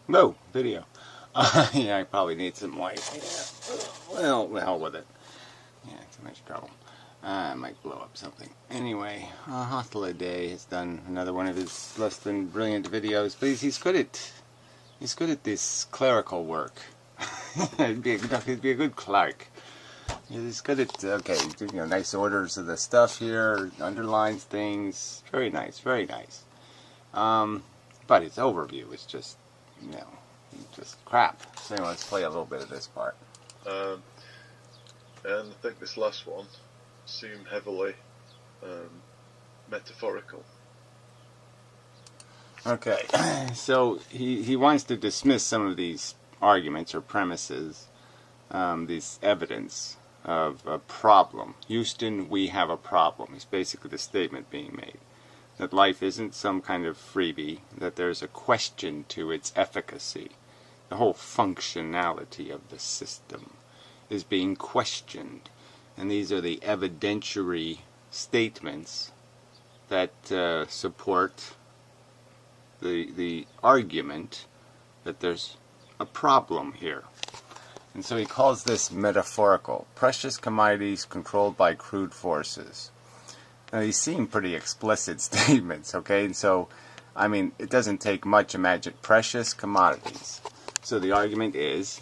No, video. Yeah, I probably need some light. Yeah. Well, the hell with it. Yeah, too much trouble. I might blow up something. Anyway, Hostile Day has done another one of his less than brilliant videos, but he's good at this clerical work. he'd be a good clerk. He's good at nice orders of the stuff here, underlines things. Very nice, very nice. But his overview is just just crap. So anyway, let's play a little bit of this part. And I think this last one seemed heavily metaphorical. Okay, so he wants to dismiss some of these arguments or premises, this evidence of a problem. Houston, we have a problem. Is basically the statement being made. That life isn't some kind of freebie, that there's a question to its efficacy. The whole functionality of the system is being questioned. And these are the evidentiary statements that support the argument that there's a problem here. And so he calls this metaphorical. Precious commodities controlled by crude forces. Now, these seem pretty explicit statements, okay? And so, I mean, it doesn't take much. Imagine precious commodities. So the argument is,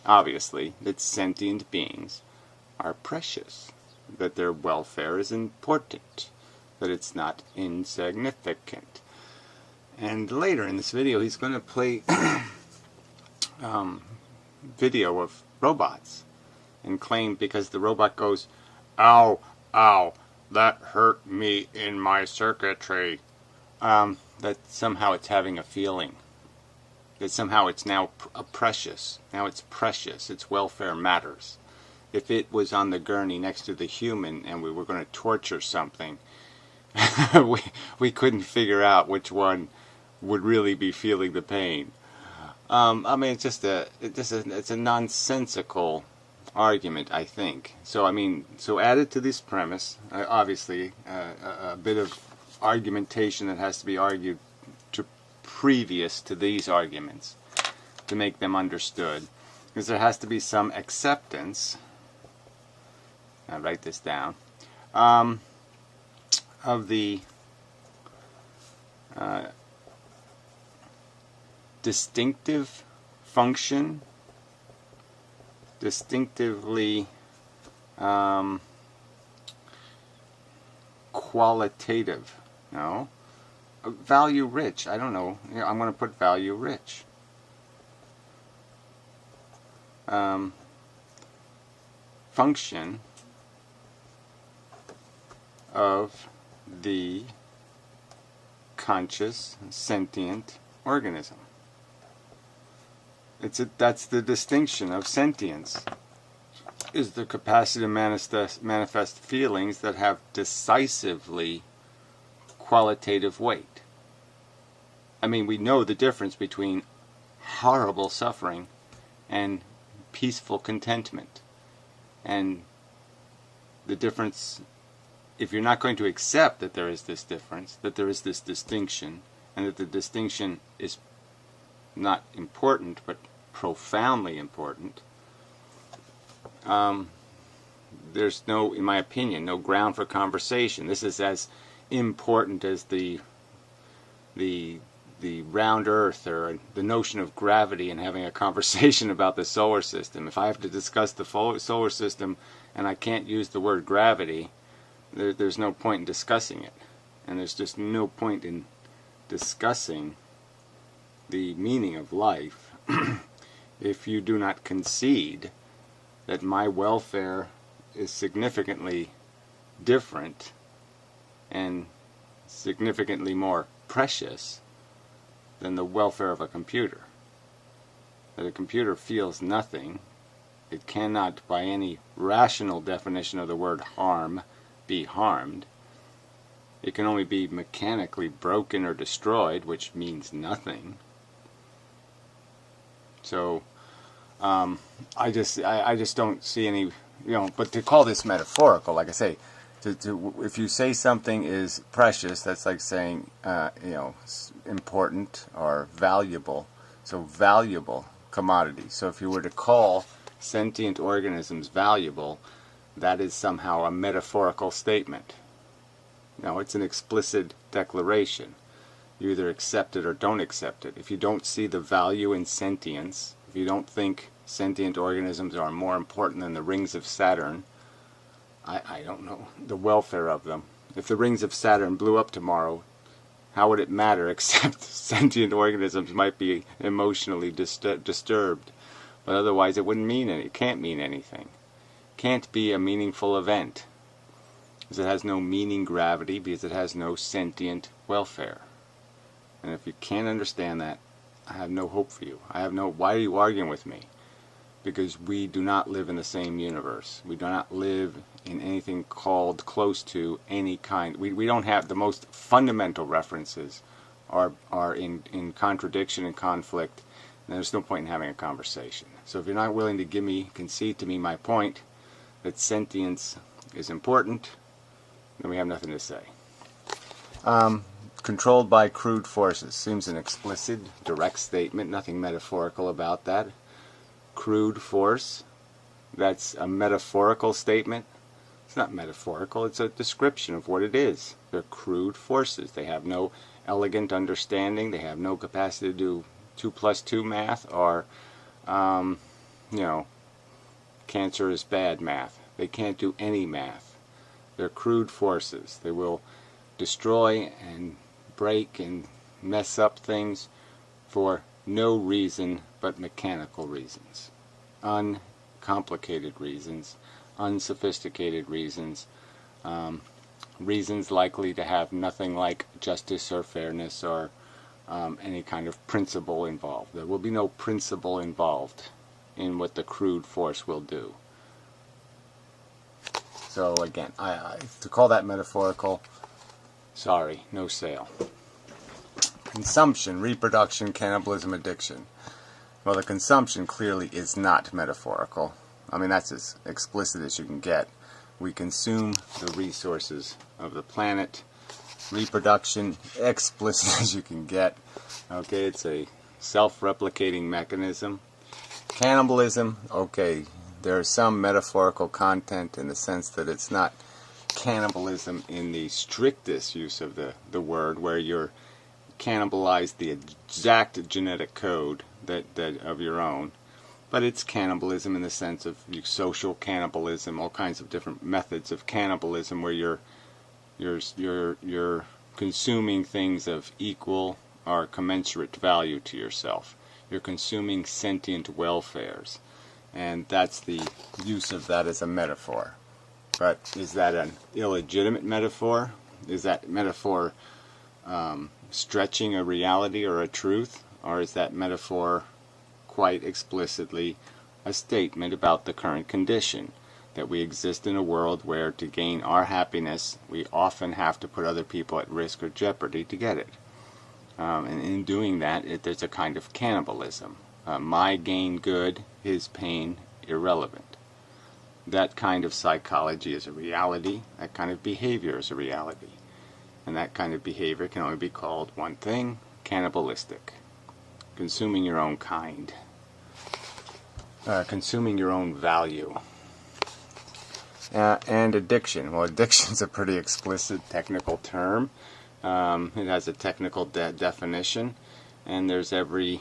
obviously, that sentient beings are precious, that their welfare is important, that it's not insignificant. And later in this video, he's going to play video of robots and claim because the robot goes, ow, ow, that hurt me in my circuitry, that somehow it's having a feeling, that somehow it's now precious. Now it's precious. Its welfare matters. If it was on the gurney next to the human and we were going to torture something, we couldn't figure out which one would really be feeling the pain. I mean, it's a nonsensical argument, I think. So, I mean, so added to this premise, obviously, a bit of argumentation that has to be argued previous to these arguments to make them understood, because there has to be some acceptance. I'll write this down. Of the distinctive function, distinctively qualitative, no, value rich, I don't know, I'm going to put value rich. Function of the conscious, sentient organism. That's the distinction of sentience, is the capacity to manifest feelings that have decisively qualitative weight. I mean, we know the difference between horrible suffering and peaceful contentment. And the difference, if you're not going to accept that there is this difference, that there is this distinction, and that the distinction is not important but profoundly important, there's no, in my opinion, no ground for conversation. This is as important as the round earth or the notion of gravity and having a conversation about the solar system. If I have to discuss the solar system and I can't use the word gravity, there's no point in discussing it. And there's just no point in discussing the meaning of life if you do not concede that my welfare is significantly different and significantly more precious than the welfare of a computer. That a computer feels nothing. It cannot, by any rational definition of the word harm, be harmed. It can only be mechanically broken or destroyed, which means nothing. So, I just don't see any, but to call this metaphorical, like I say, if you say something is precious, that's like saying, important or valuable. So valuable commodity. So if you were to call sentient organisms valuable, that is somehow a metaphorical statement. No, it's an explicit declaration. You either accept it or don't accept it. If you don't see the value in sentience, if you don't think sentient organisms are more important than the rings of Saturn, I don't know, the welfare of them. If the rings of Saturn blew up tomorrow, how would it matter except sentient organisms might be emotionally disturbed? But otherwise it wouldn't mean it can't mean anything. Can't be a meaningful event. Because it has no meaning gravity, because it has no sentient welfare. And if you can't understand that, I have no hope for you. Why are you arguing with me? Because we do not live in the same universe. We do not live in anything called close to any kind. We don't have the most fundamental references are in contradiction and conflict, and there's no point in having a conversation. So if you're not willing to concede to me my point that sentience is important, then we have nothing to say. Controlled by crude forces. Seems an explicit, direct statement, nothing metaphorical about that. Crude force, that's a metaphorical statement. It's not metaphorical, it's a description of what it is. They're crude forces. They have no elegant understanding. They have no capacity to do 2 plus 2 math or, cancer is bad math. They can't do any math. They're crude forces. They will destroy and break and mess up things for no reason but mechanical reasons, uncomplicated reasons, unsophisticated reasons, reasons likely to have nothing like justice or fairness or any kind of principle involved. There will be no principle involved in what the crude force will do. So again, to call that metaphorical, sorry, no sale. Consumption, reproduction, cannibalism, addiction. Well, the consumption clearly is not metaphorical. I mean, that's as explicit as you can get. We consume the resources of the planet. Reproduction, explicit as you can get. Okay, it's a self-replicating mechanism. Cannibalism, okay, there's some metaphorical content in the sense that it's not cannibalism in the strictest use of the word, where you're cannibalize the exact genetic code that of your own, but it's cannibalism in the sense of social cannibalism, all kinds of different methods of cannibalism where you're consuming things of equal or commensurate value to yourself. You're consuming sentient welfares, and that's the use of that as a metaphor. But is that an illegitimate metaphor? Is that metaphor stretching a reality or a truth? Or is that metaphor quite explicitly a statement about the current condition? That we exist in a world where to gain our happiness, we often have to put other people at risk or jeopardy to get it. And in doing that, there's a kind of cannibalism. My gain good, his pain irrelevant. That kind of psychology is a reality. That kind of behavior is a reality. And that kind of behavior can only be called one thing: cannibalistic. Consuming your own kind. Consuming your own value. And addiction. Well, addiction is a pretty explicit technical term. It has a technical definition, and there's every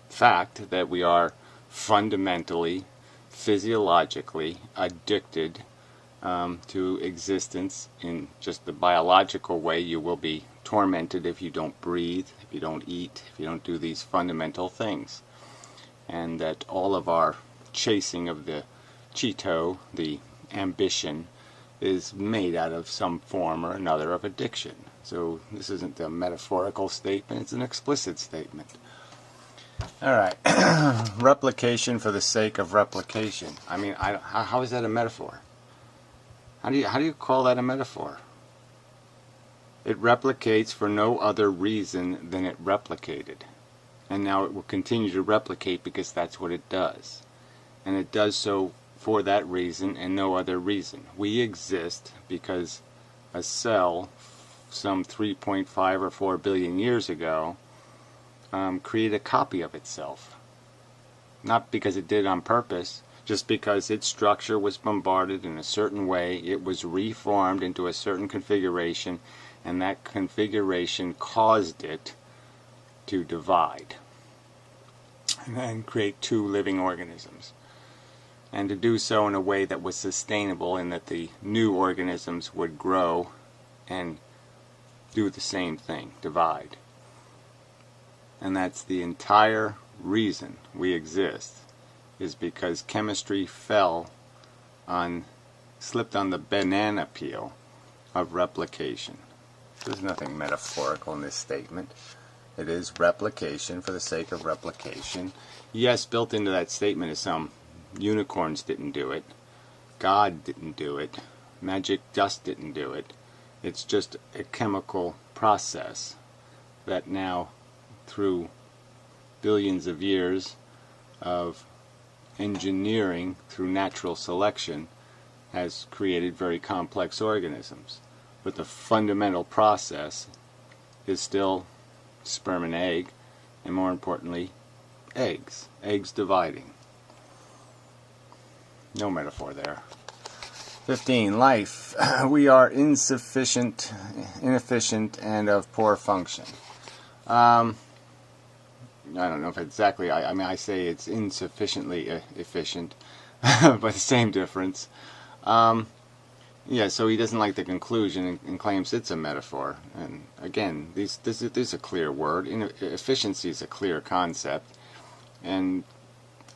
fact that we are fundamentally, physiologically addicted to existence in just the biological way. You will be tormented if you don't breathe, if you don't eat, if you don't do these fundamental things. And that all of our chasing of the Cheeto, the ambition, is made out of some form or another of addiction. So this isn't a metaphorical statement, it's an explicit statement. Alright, replication for the sake of replication. I mean, how is that a metaphor? How do you call that a metaphor? It replicates for no other reason than it replicated. And now it will continue to replicate because that's what it does. And it does so for that reason and no other reason. We exist because a cell some 3.5 or 4 billion years ago create a copy of itself. Not because it did on purpose, just because its structure was bombarded in a certain way, it was reformed into a certain configuration, and that configuration caused it to divide and create two living organisms. And to do so in a way that was sustainable, in that the new organisms would grow and do the same thing, divide. And that's the entire reason we exist, is because chemistry slipped on the banana peel of replication. There's nothing metaphorical in this statement. It is replication for the sake of replication. Yes, built into that statement is some unicorns didn't do it, God didn't do it, magic dust didn't do it. It's just a chemical process that now, through billions of years of engineering through natural selection, has created very complex organisms. But the fundamental process is still sperm and egg, and more importantly, eggs dividing. No metaphor there. 15. Life. We are insufficient, inefficient, and of poor function. I don't know if exactly, I say it's insufficiently efficient, but the same difference. Yeah, so he doesn't like the conclusion and claims it's a metaphor. And again, this is a clear word. Efficiency is a clear concept, and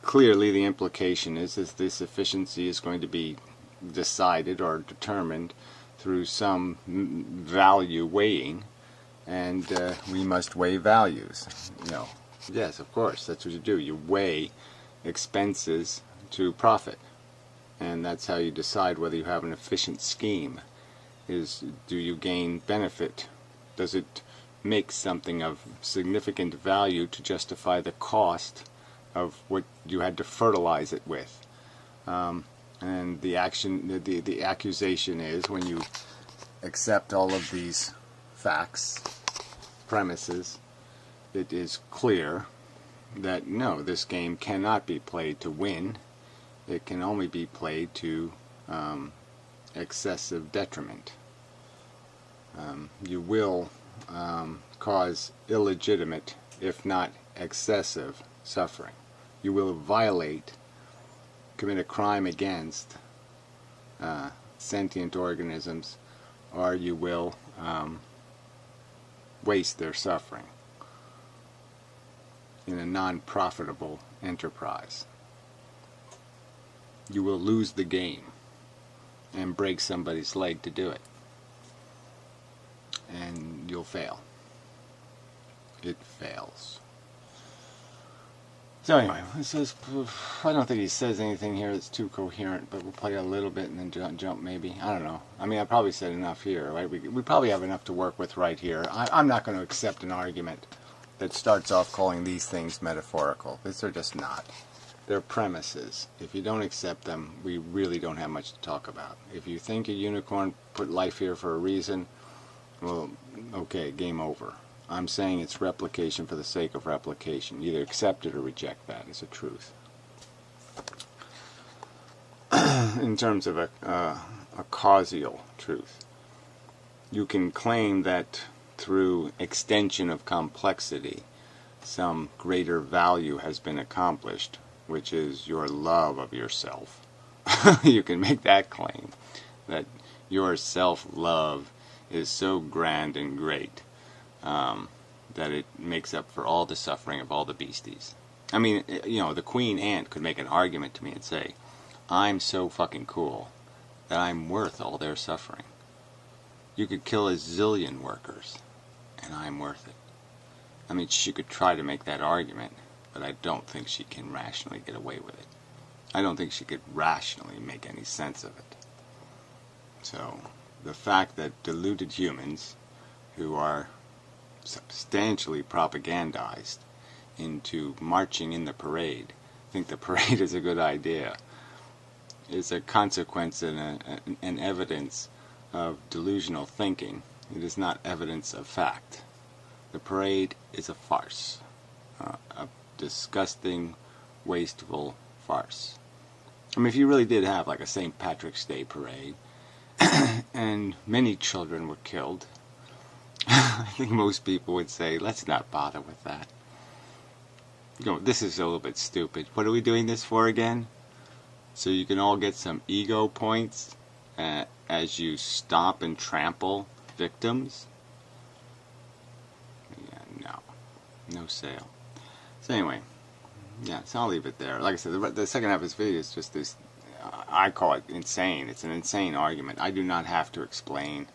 clearly the implication is this efficiency is going to be decided or determined through some value weighing, and we must weigh values. Yes, of course, that's what you do. You weigh expenses to profit. And that's how you decide whether you have an efficient scheme. Do you gain benefit? Does it make something of significant value to justify the cost of what you had to fertilize it with? And the accusation is, when you accept all of these facts, premises, it is clear that no, this game cannot be played to win. It can only be played to excessive detriment. You will cause illegitimate, if not excessive, suffering. You will commit a crime against sentient organisms, or you will waste their suffering in a non-profitable enterprise. You will lose the game and break somebody's leg to do it. And you'll fail. It fails. So anyway, I don't think he says anything here that's too coherent, but we'll play a little bit and then jump maybe. I don't know. I probably said enough here, right? We probably have enough to work with right here. I'm not going to accept an argument that starts off calling these things metaphorical. These are just not. They're premises. If you don't accept them, we really don't have much to talk about. If you think a unicorn put life here for a reason, well, okay, game over. I'm saying it's replication for the sake of replication. Either accept it or reject that as a truth. In terms of a causal truth, you can claim that through extension of complexity, some greater value has been accomplished, which is your love of yourself. You can make that claim, that your self-love is so grand and great that it makes up for all the suffering of all the beasties. The queen ant could make an argument to me and say, I'm so fucking cool that I'm worth all their suffering. You could kill a zillion workers, and I'm worth it. She could try to make that argument, but I don't think she can rationally get away with it. I don't think she could rationally make any sense of it. So, the fact that deluded humans, who are substantially propagandized into marching in the parade, think the parade is a good idea, is a consequence and an evidence of delusional thinking. It is not evidence of fact. The parade is a farce. disgusting, wasteful farce. I mean, if you really did have like a St. Patrick's Day parade, and many children were killed, I think most people would say, let's not bother with that. You know, this is a little bit stupid. What are we doing this for again? So you can all get some ego points as you stomp and trample victims? Yeah, no sale. So anyway, yeah, so I'll leave it there. Like I said, the second half of this video is just this, I call it insane. It's an insane argument. I do not have to explain,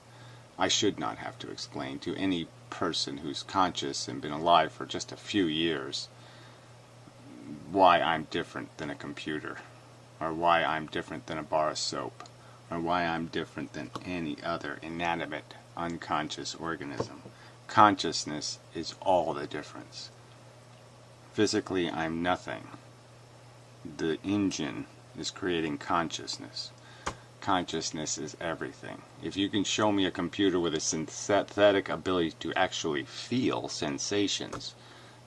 I should not have to explain to any person who's conscious and been alive for just a few years why I'm different than a computer, or why I'm different than a bar of soap, or why I'm different than any other inanimate, unconscious organism. Consciousness is all the difference. Physically, I'm nothing. The engine is creating consciousness. Consciousness is everything. If you can show me a computer with a synthetic ability to actually feel sensations,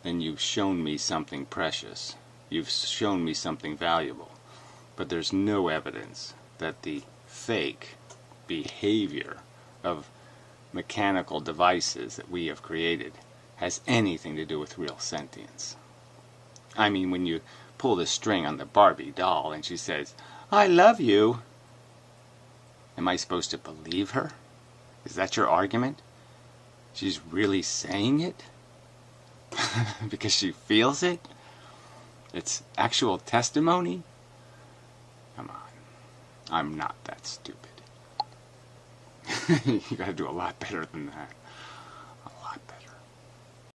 then you've shown me something precious. You've shown me something valuable. But there's no evidence that the fake behavior of mechanical devices that we have created has anything to do with real sentience. I mean, when you pull the string on the Barbie doll and she says, "I love you," am I supposed to believe her? Is that your argument? She's really saying it? Because she feels it? It's actual testimony? Come on. I'm not that stupid. You gotta do a lot better than that.